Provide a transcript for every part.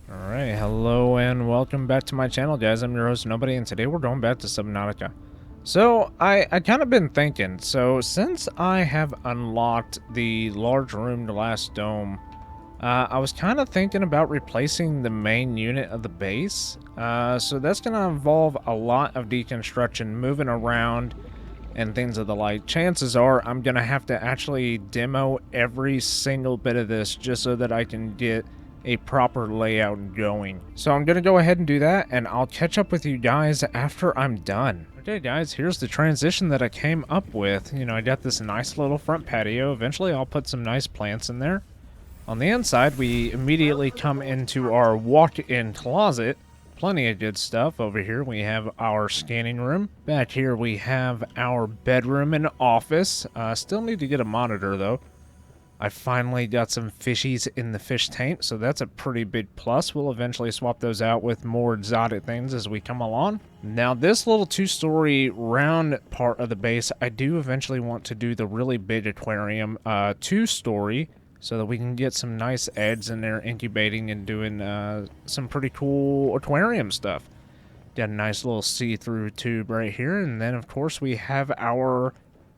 Alright, hello and welcome back to my channel, guys. I'm your host, Nobody, and today we're going back to Subnautica. So, I kind of been thinking, so since I have unlocked the large room, the last dome, I was kind of thinking about replacing the main unit of the base. So that's going to involve a lot of deconstruction, moving around, and things of the like. Chances are I'm going to have to actually demo every single bit of this just so that I can get a proper layout going. So I'm gonna go ahead and do that, and I'll catch up with you guys after I'm done. Okay guys, here's the transition that I came up with. You know, I got this nice little front patio. Eventually I'll put some nice plants in there. On the inside, we immediately come into our walk-in closet. Plenty of good stuff. Over here we have our scanning room. Back here we have our bedroom and office. Still need to get a monitor though. I finally got some fishies in the fish tank, so that's a pretty big plus. We'll eventually swap those out with more exotic things as we come along. Now, this little two-story round part of the base, I do eventually want to do the really big aquarium two-story, so that we can get some nice eggs in there incubating and doing some pretty cool aquarium stuff. Got a nice little see-through tube right here, and then, of course, we have our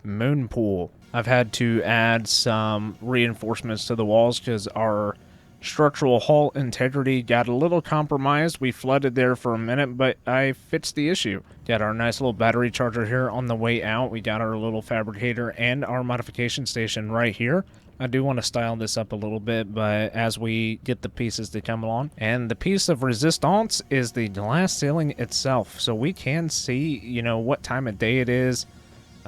moon pool. I've had to add some reinforcements to the walls because our structural hull integrity got a little compromised. We flooded there for a minute, but I fixed the issue. Got our nice little battery charger here on the way out. We got our little fabricator and our modification station right here. I do want to style this up a little bit, but as we get the pieces to come along. And the piece of resistance is the glass ceiling itself. So we can see, you know, what time of day it is.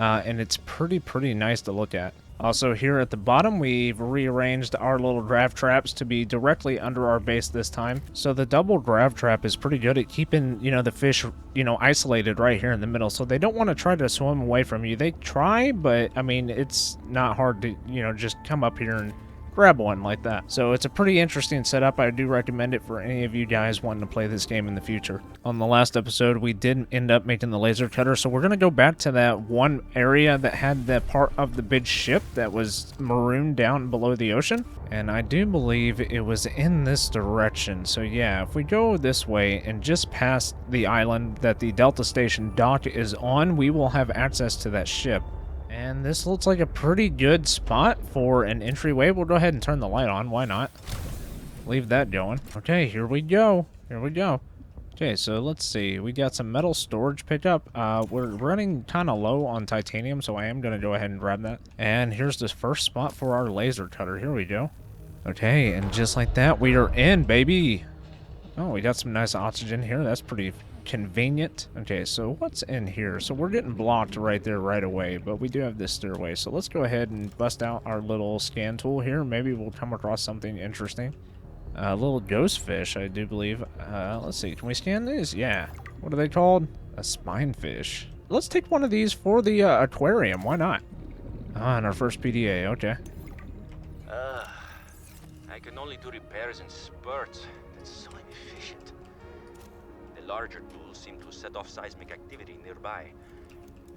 And it's pretty nice to look at. Also, here at the bottom, we've rearranged our little grav traps to be directly under our base this time. So the double grav trap is pretty good at keeping, you know, the fish, you know, isolated right here in the middle. So they don't want to try to swim away from you. They try, but, I mean, it's not hard to, you know, just come up here and grab one like that. So it's a pretty interesting setup. I do recommend it for any of you guys wanting to play this game in the future. On the last episode, we did end up making the laser cutter, so we're going to go back to that one area that had that part of the big ship that was marooned down below the ocean. And I do believe it was in this direction. So yeah, if we go this way and just past the island that the Delta Station dock is on, we will have access to that ship. And this looks like a pretty good spot for an entryway. We'll go ahead and turn the light on. Why not? Leave that going. Okay, here we go. Here we go. Okay, so let's see. We got some metal storage pickup. We're running kind of low on titanium, so I am going to go ahead and grab that. And here's the first spot for our laser cutter. Here we go. Okay, and just like that, we are in, baby. Oh, we got some nice oxygen here. That's pretty convenient. Okay, so what's in here? So we're getting blocked right there right away, but we do have this stairway. So let's go ahead and bust out our little scan tool here. Maybe we'll come across something interesting. A little ghost fish, I do believe. Let's see. Can we scan these? Yeah. What are they called? A spine fish. Let's take one of these for the aquarium. Why not? Ah, and our first PDA. Okay. I can only do repairs in spurts. That's so inefficient. The larger tools seem to set off seismic activity nearby.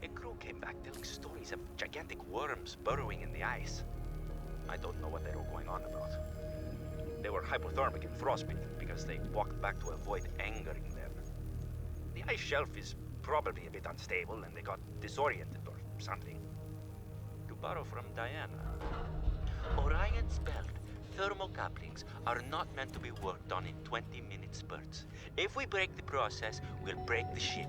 A crew came back telling stories of gigantic worms burrowing in the ice. I don't know what they were going on about. They were hypothermic and frostbitten because they walked back to avoid angering them. The ice shelf is probably a bit unstable and they got disoriented or something. To borrow from Diana, Orion's belt thermocouplings are not meant to be worked on in 20-minute spurts. If we break the process, we'll break the ship.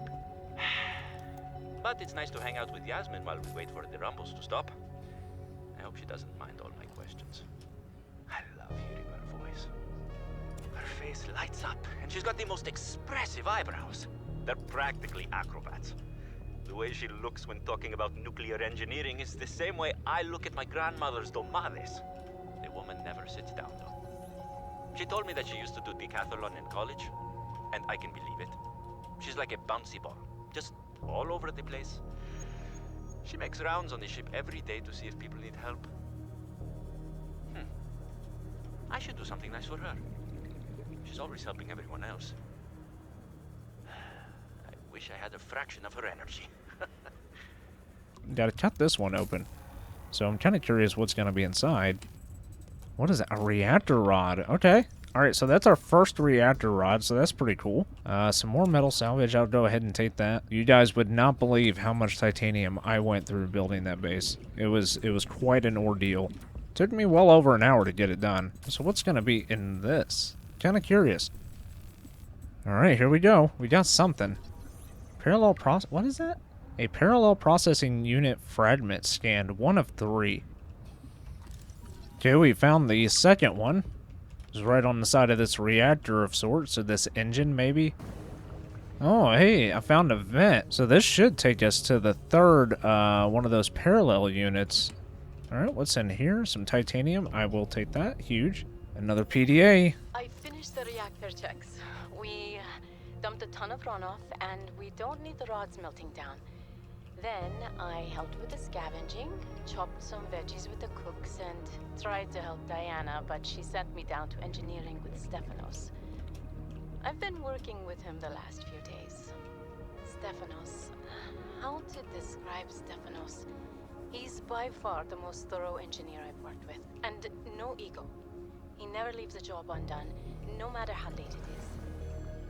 But it's nice to hang out with Yasmin while we wait for the rumbles to stop. I hope she doesn't mind all my questions. I love hearing her voice. Her face lights up, and she's got the most expressive eyebrows. They're practically acrobats. The way she looks when talking about nuclear engineering is the same way I look at my grandmother's domades. The woman never sits down, though. She told me that she used to do decathlon in college, and I can believe it. She's like a bouncy ball, just all over the place. She makes rounds on the ship every day to see if people need help. I should do something nice for her. She's always helping everyone else. I wish I had a fraction of her energy. Gotta cut this one open. So I'm kind of curious what's going to be inside. What is that? A reactor rod. Okay. Alright, so that's our first reactor rod, so that's pretty cool. Some more metal salvage, I'll go ahead and take that. You guys would not believe how much titanium I went through building that base. It was quite an ordeal. Took me well over an hour to get it done. So what's going to be in this? Kind of curious. Alright, here we go. We got something. Parallel process. What is that? A parallel processing unit fragment scanned. 1 of 3. Okay, we found the second one. It's right on the side of this reactor of sorts, or this engine maybe. Oh, hey, I found a vent. So this should take us to the third one of those parallel units. Alright, what's in here? Some titanium. I will take that. Huge. Another PDA. I finished the reactor checks. We dumped a ton of runoff, and we don't need the rods melting down. Then I helped with the scavenging, chopped some veggies with the cooks, and tried to help Diana, but she sent me down to engineering with Stefanos. I've been working with him the last few days. Stefanos. How to describe Stefanos? He's by far the most thorough engineer I've worked with, and no ego. He never leaves a job undone, no matter how late it is.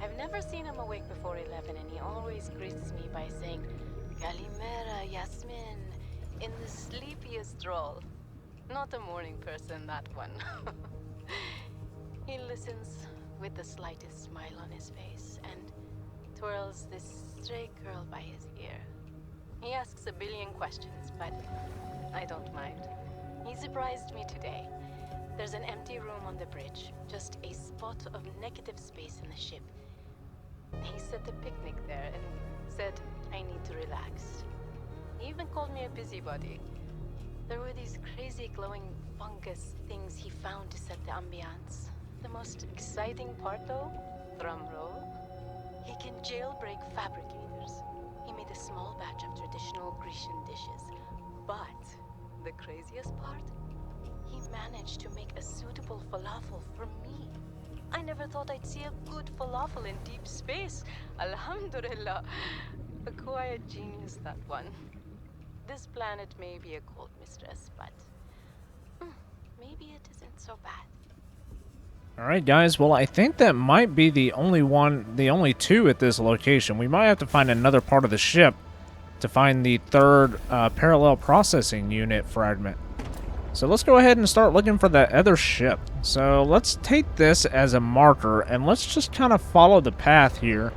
I've never seen him awake before 11, and he always greets me by saying, Kalimera, Yasmin, in the sleepiest roll. Not a morning person, that one. He listens with the slightest smile on his face, and twirls this stray curl by his ear. He asks a billion questions, but I don't mind. He surprised me today. There's an empty room on the bridge, just a spot of negative space in the ship. He set a picnic there and said I need to relax. He even called me a busybody. There were these crazy glowing fungus things he found to set the ambiance. The most exciting part though, drum roll, he can jailbreak fabricators. He made a small batch of traditional Grecian dishes. But the craziest part? He managed to make a suitable falafel for me. I never thought I'd see a good falafel in deep space. Alhamdulillah. A quiet genius, that one. This planet may be a cold mistress, but maybe it isn't so bad. Alright guys, well I think that might be the only two at this location. We might have to find another part of the ship to find the third parallel processing unit fragment. So let's go ahead and start looking for that other ship. So let's take this as a marker and let's just kind of follow the path here.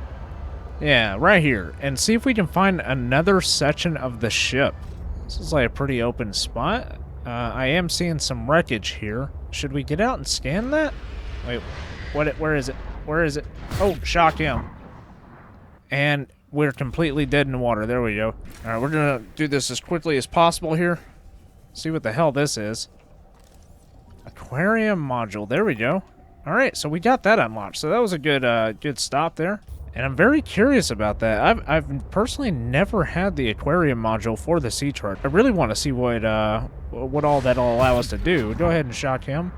Yeah, right here. And see if we can find another section of the ship. This is like a pretty open spot. I am seeing some wreckage here. Should we get out and scan that? Wait, where is it? Where is it? Oh, shock him. And we're completely dead in the water. There we go. Alright, we're gonna do this as quickly as possible here. See what the hell this is. Aquarium module. There we go. Alright, so we got that unlocked. So that was a good stop there. And I'm very curious about that. I've personally never had the aquarium module for the sea truck. I really want to see what all that'll allow us to do. Go ahead and shock him.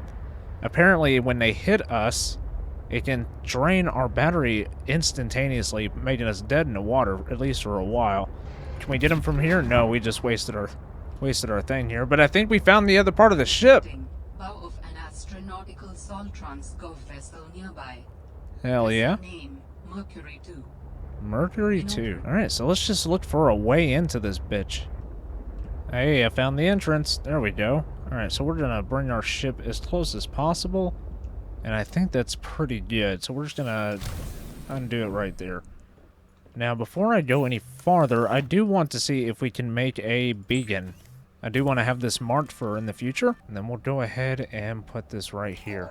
Apparently, when they hit us, it can drain our battery instantaneously, making us dead in the water, at least for a while. Can we get him from here? No, we just wasted our thing here. But I think we found the other part of the ship. Bow of an astronautical Soltrons Gov vessel nearby. Hell yeah. Name, Mercury 2. Mercury 2. Alright, so let's just look for a way into this bitch. Hey, I found the entrance. There we go. Alright, so we're gonna bring our ship as close as possible. And I think that's pretty good. So we're just gonna undo it right there. Now, before I go any farther, I do want to see if we can make a beacon. I do want to have this marked for in the future. And then we'll go ahead and put this right here.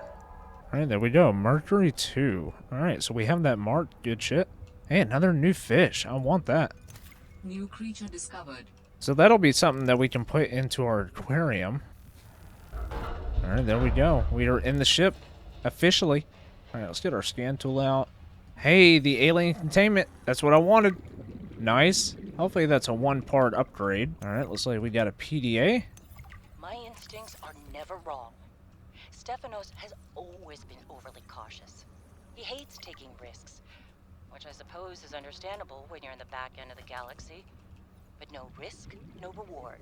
Alright, there we go. Mercury 2. Alright, so we have that marked. Good shit. Hey, another new fish. I want that. New creature discovered. So that'll be something that we can put into our aquarium. Alright, there we go. We are in the ship. Officially. Alright, let's get our scan tool out. Hey, the alien containment. That's what I wanted. Nice. Hopefully that's a one-part upgrade. Alright, looks like we got a PDA. My instincts are never wrong. Stefanos has always been overly cautious. He hates taking risks, which I suppose is understandable when you're in the back end of the galaxy. But no risk, no reward.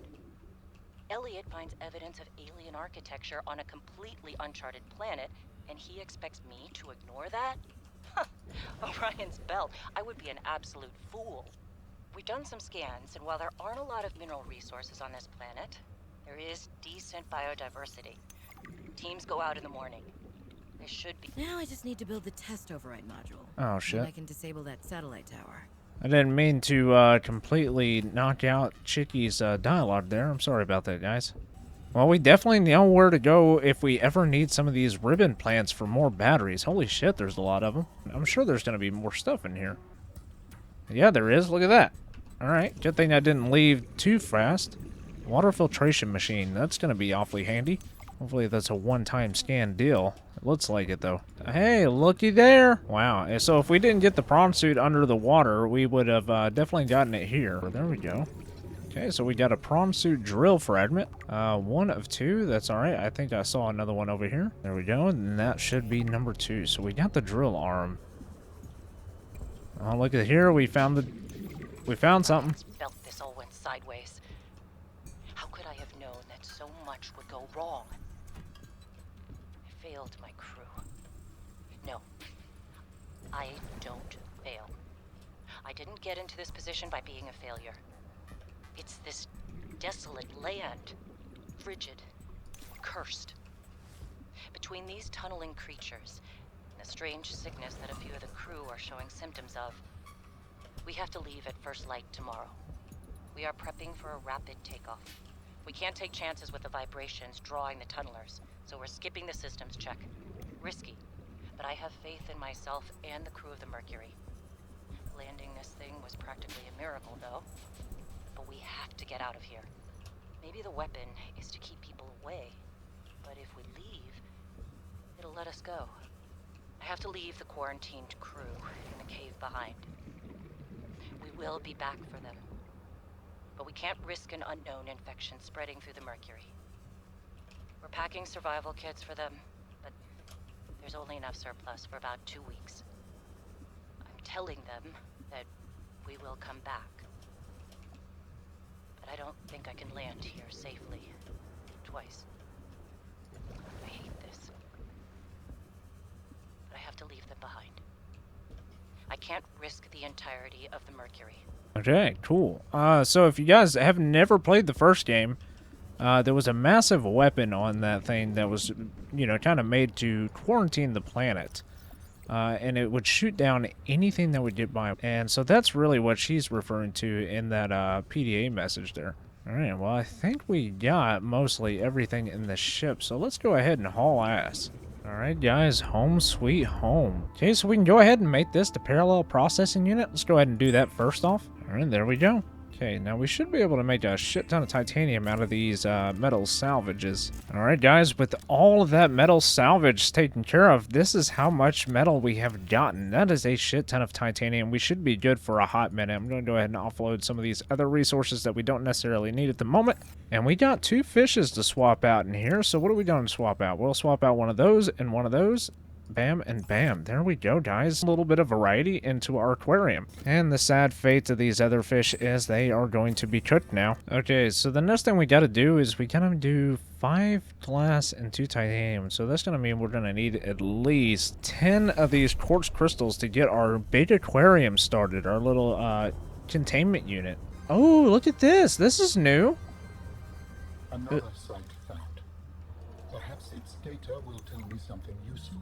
Elliot finds evidence of alien architecture on a completely uncharted planet, And he expects me to ignore that? Orion's belt. I would be an absolute fool. We've done some scans, and while there aren't a lot of mineral resources on this planet, there is decent biodiversity. Teams go out in the morning. There should be. Now I just need to build the test override module. Oh, shit. And I can disable that satellite tower. I didn't mean to completely knock out Chicky's dialogue there. I'm sorry about that, guys. Well, we definitely know where to go if we ever need some of these ribbon plants for more batteries. Holy shit, there's a lot of them. I'm sure there's going to be more stuff in here. Yeah, there is. Look at that. Alright, good thing I didn't leave too fast. Water filtration machine. That's going to be awfully handy. Hopefully that's a one-time scan deal. It looks like it, though. Hey, looky there! Wow, so if we didn't get the prawn suit under the water, we would have definitely gotten it here. There we go. Okay, so we got a prawn suit drill fragment. 1 of 2, that's alright. I think I saw another one over here. There we go, and that should be number 2. So we got the drill arm. Oh, look at here, we found something. Felt this all went sideways. How could I have known that so much would go wrong? I failed my crew. No, I don't fail. I didn't get into this position by being a failure. It's this desolate land, frigid, cursed. Between these tunneling creatures and a strange sickness that a few of the crew are showing symptoms of, we have to leave at first light tomorrow. We are prepping for a rapid takeoff. We can't take chances with the vibrations drawing the tunnelers, so we're skipping the systems check. Risky, but I have faith in myself and the crew of the Mercury. Landing this thing was practically a miracle, though. But we have to get out of here. Maybe the weapon is to keep people away, but if we leave, it'll let us go. I have to leave the quarantined crew in the cave behind. We will be back for them, but we can't risk an unknown infection spreading through the Mercury. We're packing survival kits for them, but there's only enough surplus for about 2 weeks. I'm telling them that we will come back. But I don't think I can land here safely. Twice. I hate this. But I have to leave them behind. I can't risk the entirety of the Mercury. Okay, cool. So if you guys have never played the first game, there was a massive weapon on that thing that was, you know, kind of made to quarantine the planet. And it would shoot down anything that would get by. And so that's really what she's referring to in that PDA message there. Alright, well, I think we got mostly everything in the ship, so let's go ahead and haul ass. Alright, guys, home sweet home. Okay, so we can go ahead and make this the parallel processing unit. Let's go ahead and do that first off. Alright, there we go. Okay, now we should be able to make a shit ton of titanium out of these metal salvages. Alright guys, with all of that metal salvage taken care of, this is how much metal we have gotten. That is a shit ton of titanium. We should be good for a hot minute. I'm going to go ahead and offload some of these other resources that we don't necessarily need at the moment. And we got 2 fishes to swap out in here, so what are we going to swap out? We'll swap out one of those and one of those. Bam and bam. There we go, guys. A little bit of variety into our aquarium. And the sad fate of these other fish is they are going to be cooked now. Okay, so the next thing we got to do is we got to do 5 glass and 2 titanium. So that's going to mean we're going to need at least 10 of these quartz crystals to get our big aquarium started. Our little containment unit. Oh, look at this. This is new. Another site found. Perhaps its data will tell me something useful.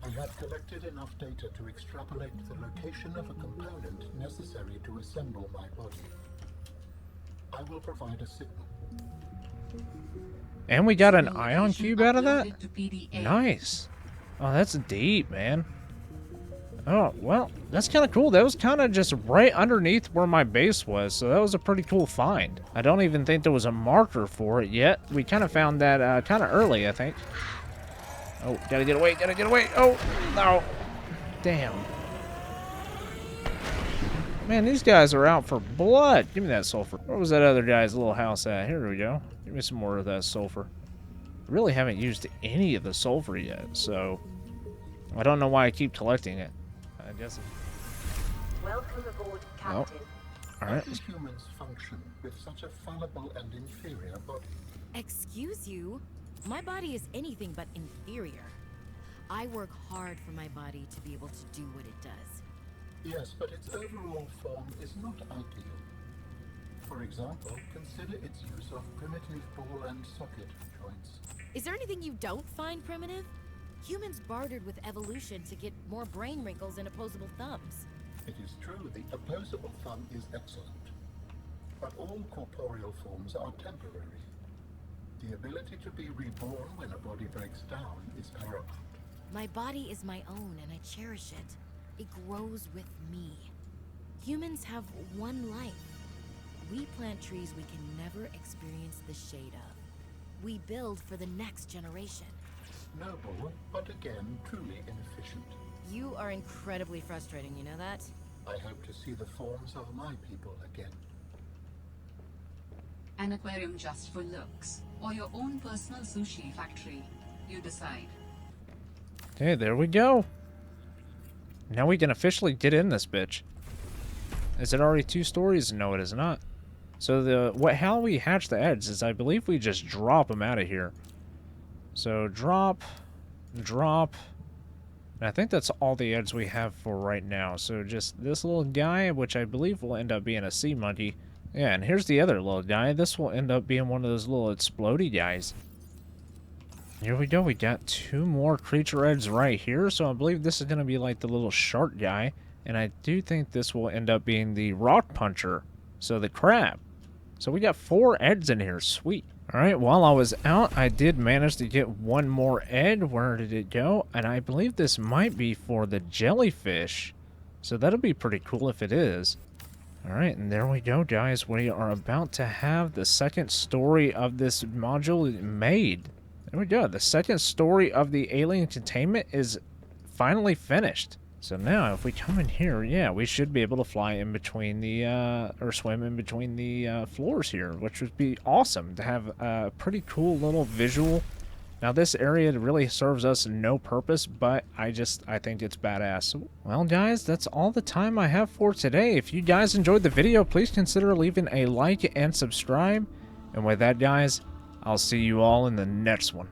I have collected enough data to extrapolate the location of a component necessary to assemble my body. I will provide a signal. And we got an ion cube out of that? Nice. Oh, that's deep, man. Oh, well, that's kind of cool. That was kind of just right underneath where my base was, so that was a pretty cool find. I don't even think there was a marker for it yet. We kind of found that kind of early, I think. Oh, gotta get away, gotta get away. Oh, no. Damn. Man, these guys are out for blood. Give me that sulfur. Where was that other guy's little house at? Here we go. Give me some more of that sulfur. Really haven't used any of the sulfur yet, so I don't know why I keep collecting it. I guess Welcome aboard, Captain. All right. How do humans function with such a fallible and inferior body? Excuse you? My body is anything but inferior. I work hard for my body to be able to do what it does. Yes, but its overall form is not ideal. For example, consider its use of primitive ball and socket joints. Is there anything you don't find primitive? Humans bartered with evolution to get more brain wrinkles and opposable thumbs. It is true the opposable thumb is excellent, but all corporeal forms are temporary. The ability to be reborn when a body breaks down is paramount. My body is my own and I cherish it. It grows with me. Humans have one life. We plant trees we can never experience the shade of. We build for the next generation. Noble, but again, truly inefficient. You are incredibly frustrating, you know that? I hope to see the forms of my people again. An aquarium just for looks, or your own personal sushi factory. You decide. Okay, there we go. Now we can officially get in this bitch. Is it already 2 stories? No, it is not. So how we hatch the eggs is I believe we just drop them out of here. So drop, drop. And I think that's all the eggs we have for right now. So just this little guy, which I believe will end up being a sea monkey. Yeah, and here's the other little guy. This will end up being one of those little explodey guys. Here we go. We got 2 more creature eggs right here. So I believe this is going to be like the little shark guy. And I do think this will end up being the rock puncher. So the crab. So we got 4 eggs in here. Sweet. Alright, while I was out, I did manage to get 1 more egg. Where did it go? And I believe this might be for the jellyfish. So that'll be pretty cool if it is. Alright, and there we go, guys. We are about to have the second story of this module made. There we go. The second story of the alien containment is finally finished. So now, if we come in here, yeah, we should be able to fly in between the, or swim in between the floors here, which would be awesome to have a pretty cool little visual. Now, this area really serves us no purpose, but I think it's badass. Well, guys, that's all the time I have for today. If you guys enjoyed the video, please consider leaving a like and subscribe. And with that, guys, I'll see you all in the next one.